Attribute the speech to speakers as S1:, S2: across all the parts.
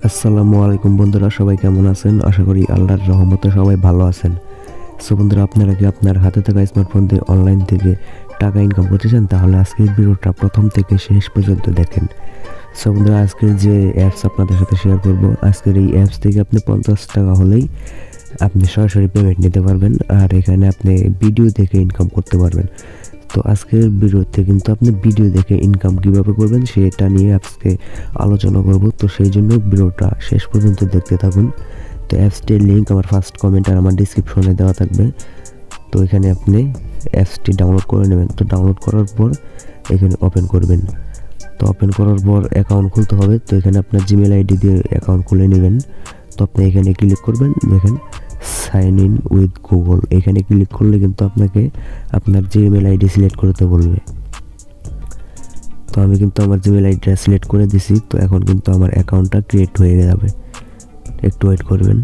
S1: আসসালামু আলাইকুম বন্ধুরা, সবাই কেমন আছেন? আশা করি আল্লাহর রহমতে সবাই ভালো আছেন। সো বন্ধুরা, আপনারা কি আপনার হাতে থাকা স্মার্টফোন দিয়ে অনলাইন থেকে টাকা ইনকাম করতে চান? তাহলে আজকের ভিডিওটা প্রথম থেকে শেষ পর্যন্ত দেখেন। সো বন্ধুরা, আজকের যে অ্যাপস আপনাদের সাথে শেয়ার করব, আজকের এই অ্যাপস থেকে আপনি 50 টাকা হলেই আপনি সরাসরি পেমেন্ট নিতে পারবেন, আর এখানে আপনি ভিডিও দেখে ইনকাম করতে পারবেন। তো আজকের ভিডিওতে কিন্তু আপনি ভিডিও দেখে ইনকাম কিভাবে করবেন সেটা নিয়ে আজকে আলোচনা করব। তো সেই জন্য ভিডিওটা শেষ পর্যন্ত দেখতে থাকুন। তো অ্যাপসটির লিঙ্ক আমার ফার্স্ট কমেন্ট আর আমার ডিসক্রিপশনে দেওয়া থাকবে। তো এখানে আপনি অ্যাপসটি ডাউনলোড করে নেবেন। তো ডাউনলোড করার পর এখানে ওপেন করবেন। তো ওপেন করার পর অ্যাকাউন্ট খুলতে হবে। তো এখানে আপনার জিমেল আইডি দিয়ে অ্যাকাউন্ট খুলে নেবেন। তো আপনি এখানে ক্লিক করবেন, দেখেন সাইন ইন উইথ গুগল, এখানে ক্লিক করলে কিন্তু আপনাকে আপনার জিমেল আইডি সিলেক্ট করতে বলবে। তো আমি কিন্তু আমার জিমেল আইডিটা সিলেক্ট করে দিছি। তো এখন কিন্তু আমার অ্যাকাউন্টটা ক্রিয়েট হয়ে যাবে, একটু ওয়েট করবেন।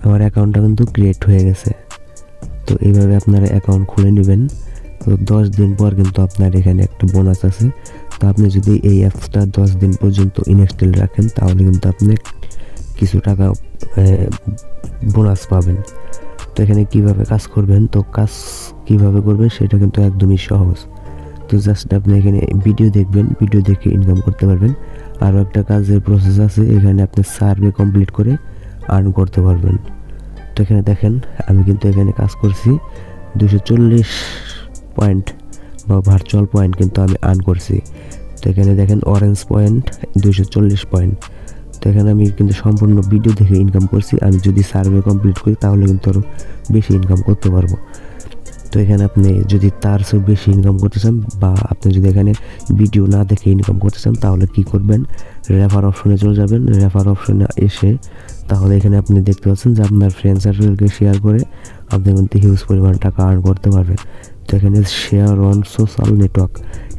S1: আমার অ্যাকাউন্টটা কিন্তু ক্রিয়েট হয়ে গেছে। তো এইভাবে আপনারা অ্যাকাউন্ট খুলে নেবেন। তো 10 দিন পর কিন্তু আপনার এখানে একটা বোনাস আছে। তো আপনি যদি এই অ্যাপসটা 10 দিন পর্যন্ত ইনস্টল রাখেন তাহলে কিন্তু আপনি কিছু টাকা বোনাস পাবেন। তো এখানে কিভাবে কাজ করবেন, তো কাজ কিভাবে করবেন সেটা কিন্তু একদমই সহজ। তো জাস্ট আপনি এখানে ভিডিও দেখবেন, ভিডিও দেখে ইনকাম করতে পারবেন। আরও একটা কাজের প্রসেস আছে, এখানে আপনি সার্ভে কমপ্লিট করে আর্ন করতে পারবেন। তো এখানে দেখেন আমি কিন্তু এখানে কাজ করছি 240 পয়েন্ট বা ভার্চুয়াল পয়েন্ট কিন্তু আমি আর্ন করছি। তো এখানে দেখেন অরেঞ্জ পয়েন্ট 240 পয়েন্ট। তো এখানে আমি কিন্তু সম্পূর্ণ ভিডিও দেখে ইনকাম করছি। আমি যদি সার্ভে কমপ্লিট করি তাহলে কিন্তু আরও বেশি ইনকাম করতে পারবো। তো এখানে আপনি যদি তার চেয়ে বেশি ইনকাম করতে চান বা আপনি যদি এখানে ভিডিও না দেখে ইনকাম করতে চান তাহলে কি করবেন, রেফার অপশনে চলে যাবেন। রেফার অপশনে এসে তাহলে এখানে আপনি দেখতে পাচ্ছেন যে আপনার ফ্রেন্ড সার্কেলকে শেয়ার করে আপনি কিন্তু হিউজ পরিমাণ টাকা আর্ন করতে পারবেন। তো এখানে শেয়ার অন সোশ্যাল নেটওয়ার্ক,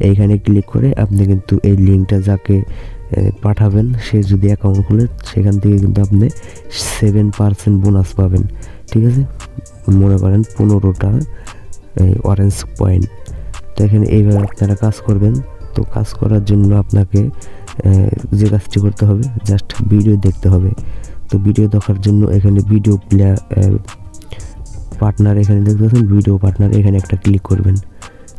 S1: এইখানে ক্লিক করে আপনি কিন্তু এই লিঙ্কটা যাকে পাঠাবেন সে যদি অ্যাকাউন্ট খুলে সেখান থেকে কিন্তু আপনি 7% বোনাস পাবেন। ঠিক আছে, মনে করেন 15টা অরেঞ্জ পয়েন্ট। তো এখানে এইভাবে আপনারা কাজ করবেন। তো কাজ করার জন্য আপনাকে যে কাজটি করতে হবে, জাস্ট ভিডিও দেখতে হবে। তো ভিডিও দেখার জন্য এখানে ভিডিও প্লেয়ার পার্টনার, এখানে দেখতে পাচ্ছেন ভিডিও পার্টনার, এখানে একটা ক্লিক করবেন।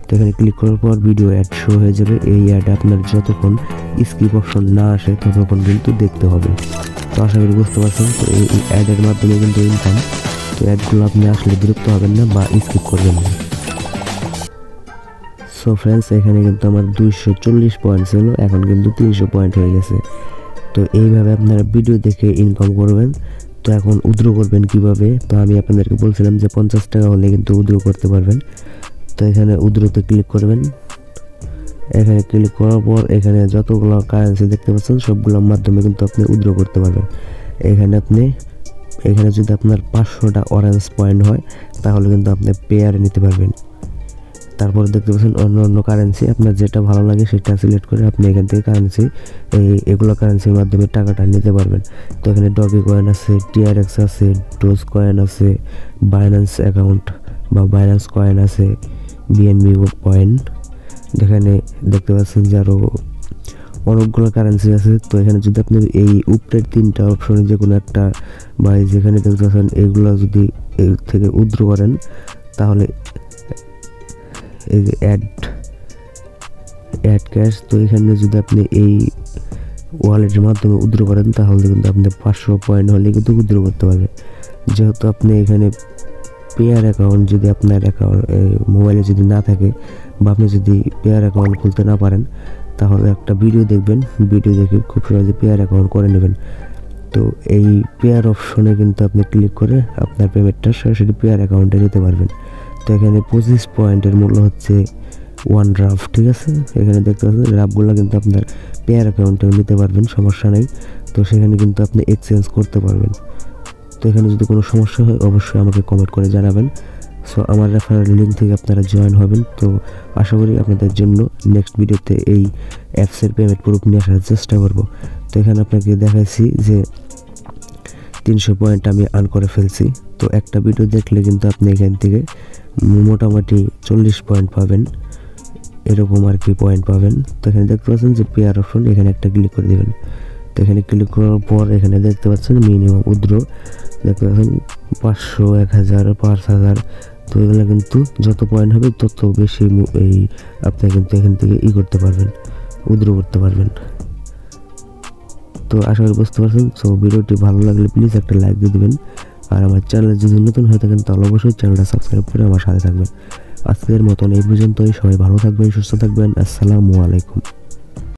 S1: তো এখানে ক্লিক করার পর ভিডিও অ্যাড শো হয়ে যাবে। এই অ্যাড আপনার যতক্ষণ স্কিপ অপশন না আসে ততক্ষণ কিন্তু দেখতে হবে। তো আশা করি বুঝতে পারছেন। তো এই অ্যাডের মাধ্যমে কিন্তু ইনকাম। তো অ্যাডগুলো আপনি আসলে বিরক্ত হবেন না বা স্কিপ করবেন না। সো ফ্রেন্ডস, এখানে কিন্তু আমার 240 পয়েন্ট ছিল, এখন কিন্তু 300 পয়েন্ট হয়ে গেছে। তো এইভাবে আপনারা ভিডিও দেখে ইনকাম করবেন। তো এখন উইথড্র করবেন কিভাবে, তো আমি আপনাদেরকে বলছিলাম যে 50 টাকা হলে কিন্তু উইথড্র করতে পারবেন। তো এখানে উইথড্রতে ক্লিক করবেন। এখানে ক্লিক করার পর এখানে যতগুলো কারেন্সি দেখতে পাচ্ছেন সবগুলোর মাধ্যমে কিন্তু আপনি উইথড্র করতে পারবেন। এখানে যদি আপনার 500টা অরেঞ্জ পয়েন্ট হয় তাহলে কিন্তু আপনি পেয়ারে নিতে পারবেন। তারপরে দেখতে পাচ্ছেন অন্য অন্য কারেন্সি, আপনার যেটা ভালো লাগে সেটা সিলেক্ট করে আপনি এখান থেকে কারেন্সি এগুলো কারেন্সির মাধ্যমে টাকাটা নিতে পারবেন। তো এখানে ডগি কয়েন আছে, টিআরএক্স আছে, ডোজ কয়েন আছে, বাইন্যান্স অ্যাকাউন্ট বা বাইন্যান্স কয়েন আছে, বিএনবি কয়েন। এখানে দেখতে পাচ্ছেন যে আরও অনেকগুলো কারেন্সি আছে। তো এখানে যদি আপনি এই উপরের 3টা অপশনে যে কোনো একটা বা যেখানে দেখতে পাচ্ছেন এগুলো যদি এর থেকে উইথড্র করেন তাহলে এই যে অ্যাড ক্যাশ, তো এখানে যদি আপনি এই ওয়ালেটের মাধ্যমে উইথড্র করেন তাহলে কিন্তু আপনি 500 পয়েন্ট হলে কিন্তু উইথড্র করতে পারবেন। যেহেতু আপনি এখানে পেয়ার অ্যাকাউন্ট যদি আপনার মোবাইলে যদি না থাকে বা আপনি যদি পেয়ার অ্যাকাউন্ট খুলতে না পারেন তাহলে একটা ভিডিও দেখবেন, ভিডিও দেখে খুব সহজে পেয়ার অ্যাকাউন্ট করে নেবেন। তো এই পেয়ার অপশনে কিন্তু আপনি ক্লিক করে আপনার পেমেন্টটা সরাসরি পেয়ার অ্যাকাউন্টে নিতে পারবেন। তো এখানে 25 পয়েন্টের মূল্য হচ্ছে 1 রাফ। ঠিক আছে, এখানে দেখতে পাচ্ছেন রাফগুলো কিন্তু আপনার পেয়ার অ্যাকাউন্টেও নিতে পারবেন, সমস্যা নেই। তো সেখানে কিন্তু আপনি এক্সচেঞ্জ করতে পারবেন। তো এখানে যদি কোনো সমস্যা হয় অবশ্যই আমাকে কমেন্ট করে জানাবেন। সো আমার রেফারেল লিঙ্ক থেকে আপনারা জয়েন হবেন। তো আশা করি আপনাদের জন্য নেক্সট ভিডিওতে এই অ্যাপসের পেমেন্ট প্রুফ নিয়ে আসার চেষ্টা করব। তো এখানে আপনাকে দেখাইছি যে 300 পয়েন্ট আমি আর্ন করে ফেলছি। তো একটা ভিডিও দেখলে কিন্তু আপনি এখান থেকে মোটামুটি 40 পয়েন্ট পাবেন। এরকম আর কি পয়েন্ট পাবেন। তো এখানে দেখতে পাচ্ছেন যে পেয়ার অপশন, এখানে একটা ক্লিক করে দেবেন। তো এখানে ক্লিক করার পর এখানে দেখতে পাচ্ছেন মিনিমাম উইথড্র, দেখতে পাচ্ছেন 500, 1000, 5000। তো এগুলো কিন্তু যত পয়েন্ট হবে তত বেশি এই আপনি কিন্তু এখান থেকে করতে পারবেন, উইথড্র করতে পারবেন। তো আশা করি বুঝতে পারছেন। সো ভিডিওটি ভালো লাগলে প্লিজ একটা লাইক দিয়ে দেবেন, আর আমার চ্যানেলে যদি নতুন হয়ে থাকেন তাহলে অবশ্যই চ্যানেলটা সাবস্ক্রাইব করে আমার সাথে থাকবেন। আজকের মতন এই পর্যন্তই। সবাই ভালো থাকবেন, সুস্থ থাকবেন। আসসালামু আলাইকুম।